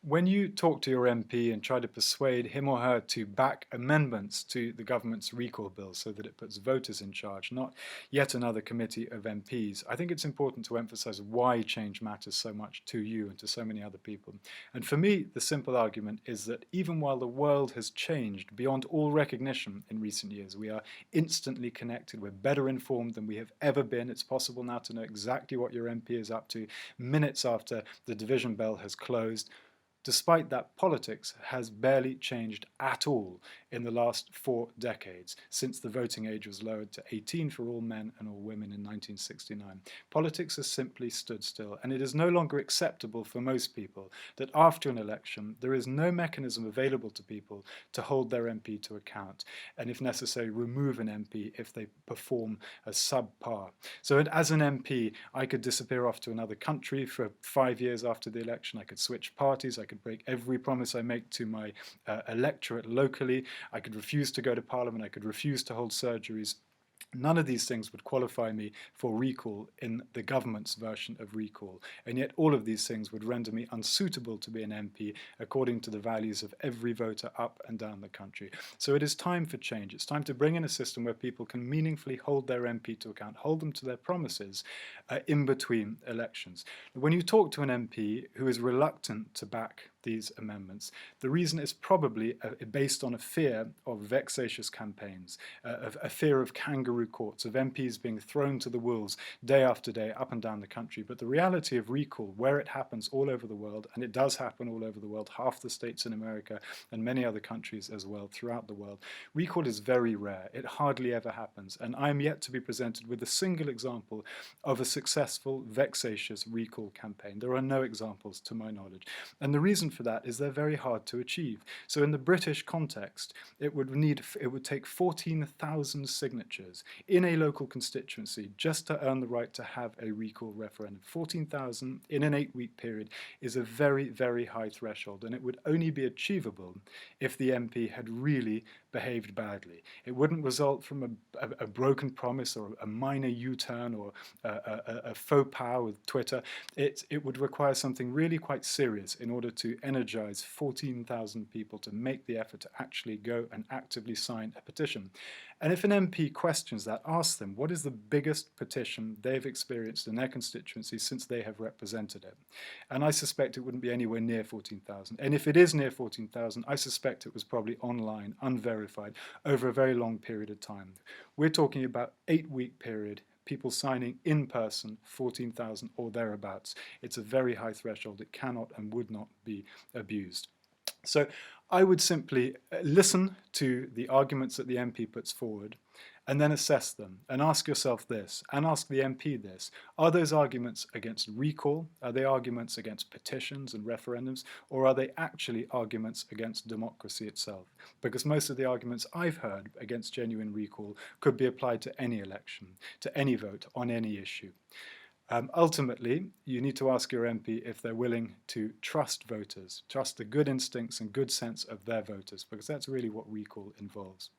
When you talk to your MP and try to persuade him or her to back amendments to the government's recall bill so that it puts voters in charge, not yet another committee of MPs, I think it's important to emphasize why change matters so much to you and to so many other people. And for me, the simple argument is that even while the world has changed beyond all recognition in recent years, we are instantly connected, we're better informed than we have ever been. It's possible now to know exactly what your MP is up to minutes after the division bell has closed. Despite that, politics has barely changed at all in the last 4 decades, since the voting age was lowered to 18 for all men and all women in 1969. Politics has simply stood still, and it is no longer acceptable for most people that after an election there is no mechanism available to people to hold their MP to account, and if necessary remove an MP if they perform as subpar. So as an MP, I could disappear off to another country for 5 years after the election, I could switch parties, I could break every promise I make to my electorate locally. I could refuse to go to Parliament. I could refuse to hold surgeries. None of these things would qualify me for recall in the government's version of recall, and yet all of these things would render me unsuitable to be an MP according to the values of every voter up and down the country. So it is time for change. It's time to bring in a system where people can meaningfully hold their MP to account, hold them to their promises in between elections. When you talk to an MP who is reluctant to back these amendments, the reason is probably based on a fear of vexatious campaigns, of a fear of kangaroo courts, of MPs being thrown to the wolves day after day up and down the country. But the reality of recall, where it happens all over the world, and it does happen all over the world, half the states in America and many other countries as well throughout the world, recall is very rare. It hardly ever happens, and I am yet to be presented with a single example of a successful vexatious recall campaign. There are no examples to my knowledge, and the reason for that is they're very hard to achieve. So in the British context, it would take 14,000 signatures in a local constituency just to earn the right to have a recall referendum. 14,000 in an 8-week period is a very, very high threshold, and it would only be achievable if the MP had really behaved badly. It wouldn't result from a broken promise or a minor U-turn or a faux pas with Twitter. It would require something really quite serious in order to energize 14,000 people to make the effort to actually go and actively sign a petition. And if an MP questions that, ask them what is the biggest petition they've experienced in their constituency since they have represented it. And I suspect it wouldn't be anywhere near 14,000. And if it is near 14,000, I suspect it was probably online, unverified, over a very long period of time. We're talking about 8-week period, people signing in person, 14,000 or thereabouts. It's a very high threshold. It cannot and would not be abused. So I would simply listen to the arguments that the MP puts forward and then assess them and ask yourself this and ask the MP this. Are those arguments against recall? Are they arguments against petitions and referendums? Or are they actually arguments against democracy itself? Because most of the arguments I've heard against genuine recall could be applied to any election, to any vote on any issue. Ultimately, you need to ask your MP if they're willing to trust voters, trust the good instincts and good sense of their voters, because that's really what recall involves.